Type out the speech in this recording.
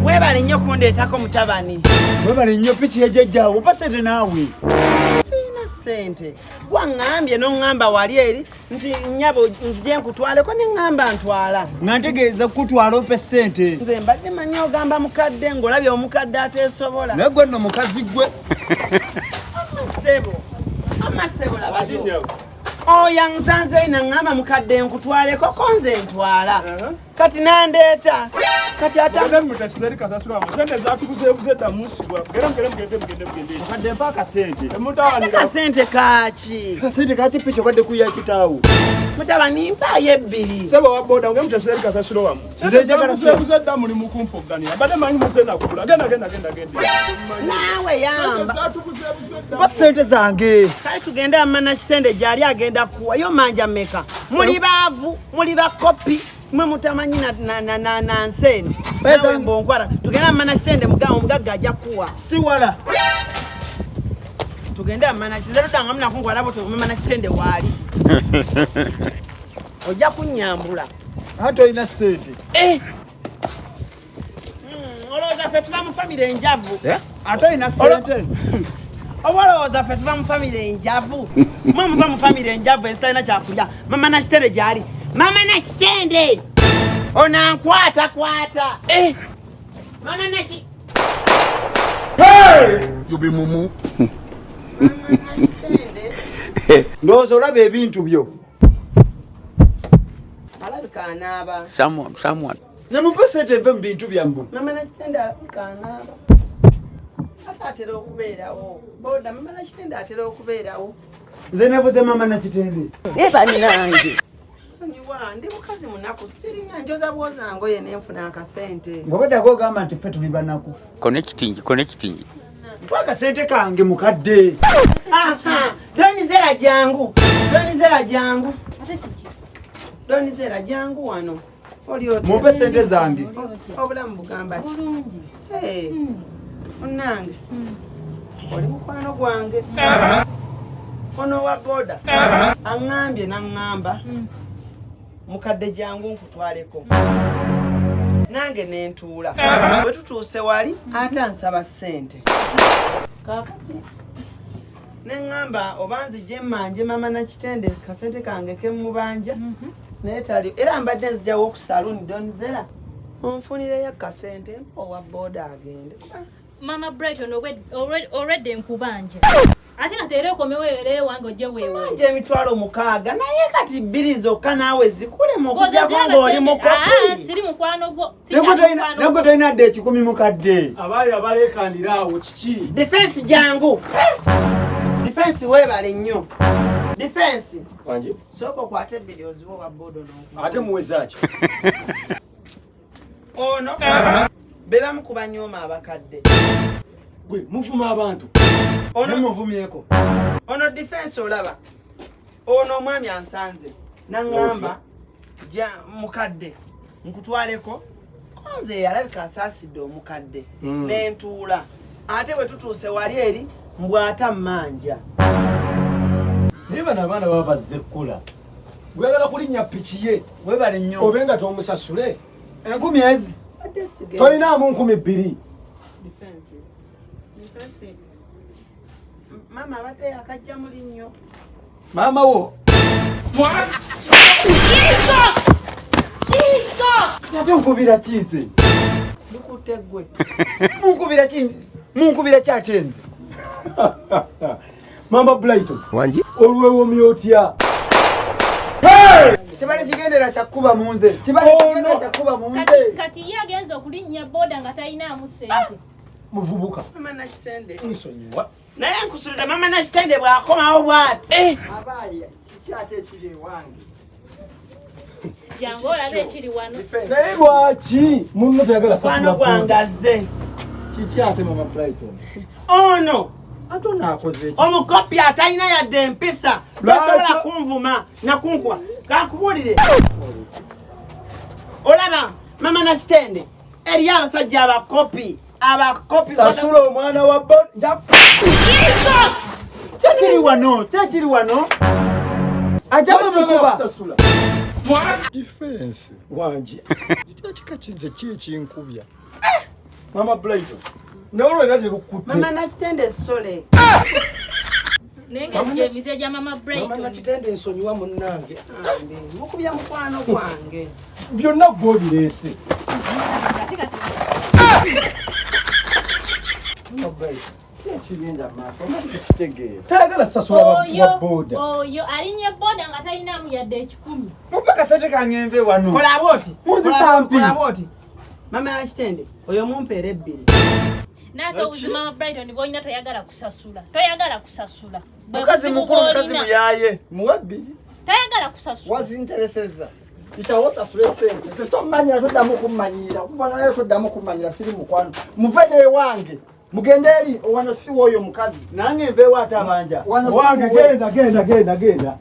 Webale nnyo kundeetako mutabani. Webale nnyo piki yajjajjaawo oba sente naawe. Sina sente. Gwaŋŋambye n'oŋŋamba wali eri nti nnyabo nzije nkutwaleko ne ŋŋamba ntwala. Nga ntegeeza kutwala ope sente. Nze mbadde manyi ogamba mukadde ng'olabye omukadde ateesobola. Naye gwe nno mukazi gwe. Amasebo labayo. Oya nzanze ina ngamba mukadde nkutwaleko ko nze ntwala. Kati nandeeta. Kati ata mutasizali kasasula amasente zatukuzebuze damusibwa. Mugende. Mukadde mpaka sente. Emutawanira sente kaaki. Sente kaaki picho kadde kuya kitaawo. Mutabani mpaye ebbiri. Sebo wa boda ngemu tasizali kasasula wamu. Nze njagala kuzebuze damu ni mukumpogania. Abade manyi musena kugula. Genda. Naawe yamba. Zatukuzebuze damu. Ba sente zange. Kale tugende amana kitende gyali agenda kuwa yo manja meka. Muli baavu, muli bakopi. Mwe mutamanyi na nsene. Nawe mbonkwara. Tugende amana kitende mugagga ajja kuwa. Si wala. Tugende amana kitende danga mna kungwala boto amana kitende wali. Ojja kunyambula. Hata ina sente. Olowooza ffe tuva mu famire enjavu. Hata ina sente. Olowooza ffe tuva mu famire enjavu. Mwe muva mu famire enjavu esitalina kyakulya. Mama Nakitende gyali. Mama Nakitende! Onankwata. Mama Nakitende! Hey! Yubi mumu. Mama Nakitende. Ndowooza olaba ebintu byo. Alabika anaaba. Someone. Namupe sente nve mu bintu byammwe. Mama Nakitende alabika anaaba. Ate atera okubeerawo. Boda Mama Nakitende atera okubeerawo. Nze navuze Mama Nakitende. Bani nange. Sonyiwa ndi mukazi munaku sirina njoza bwoza ngoye nenfuna akasente. Ngobadde agogamba nti ffe tuli banaku. Connecting. Mpaka sente kange mukadde. Donizera jangu wano. Mumpe sente zange. Obulamu bugamba ki? Onange. Oli mukwano gwange. Ono wa boda. Angambye nangamba. Mukadde jangu nkutwaleko. Nange nentuula. Bwe tutuuse wali ate ansaba sente. Kakati nengamba obanzije mmanje Mama Nakitende kasente kange kemubanja. Netali era mbadde nzijawo ku saluni Donizera. Onfunire ya kasente owa boda agende. Maama Brighton already nkubanja. Ate natere komeweere wange ojje wewe. Nje emitwalo 6 naye kati bbiri zokka naawe zikule mu kujja kwange oli mukopi. Siri mukwano gwo. Nego toyina dde 10 mukadde. Abalekandira awo kiki? Defense jangu. Defense webale nnyo. Defense. Wanje. Soko kwate videos wo wa bodo no. Ate muwezaaki. Ono. Beba mukuba nyoma abakadde. Gwe muvuma abantu. Ono muvumyeko. Ono defense olaba. Ono mwami ansanze. Nangamba ja mukadde. Nkutwaleko. Nze yalabika asaasidde omukadde. Nentuula. Ate bwe tutuuse wali eri mbwata mmanja. Niba n'abaana baba bazze kkula. Gwegala kulinnya piki ye. Webale nnyo. Obenga tomusasule. 10,000. Tolinaamu 2,000. Defense. Mama abadde akajja muli nnyo. Maama wo. What? Jesus! Ate nkubira kize. Lukutte gwe. Munkubira kinzi. Munkubira kyatenze. Maama Brighton. Wanji? Olwewo myotya. Kibale kigendera kyakuba munze. Kati ye agenza okulinnya boda nga talinamu sente. Muvubuka. Mama Nakitende. Nsonyiwa. Naye nkusuubiza Mama Nakitende bw'akomawo bw'ati. Abaaye kiki ate ekiri ewange. Jangu olabe ekiri wano. Naye lwaki munno tayagala sasula? Kwano gwangaze. Kiki ate Mama Brighton. Ono. Ato naakoze eki. Omukopi atalina yadde empisa. Tosobola kunvuma na kunkuba. Kankubulire. Olaba Mama Nakitende. Eriyo abasajja abakopi. Sasula omwana wa boda. Jesus! Kyekiri wano. Ajaba mukuba. Defense wanje. Kitatika kinze kyekinkubya. Maama Brighton. Nawe ngaje kukutte. Mama Nakitende sole. Nenga nje ja Maama Brighton. Mama Nakitende ensonyiwa munnange. Mukubya mukwano gwange. Byonna gw'obirese. Katika Maama Brighton. Kyekigenda maaso masi kitegeera. Tayagala sasula wa boda. Oyo alinye boda nga talinamu yadde 10. Mupaka sente kange enve wano. Kola boti. Munzisampi. Kola boti. Mama Nakitende oyo mumpeere 2. Nazo uzima Brighton boyina toyagala kusasula. Toyagala kusasula. Mukazi mukulu mukazi muyaye. Muwe 2. Toyagala kusasula. Wazintereseza. Itawosa sule sente. Testomanyira toddamu kummanyira. Kubona lero toddamu kummanyira siri mukwano. Muvede wange. Mugenderi owano si woyo mukazi. Nange nveewo atabanja. Wange genda.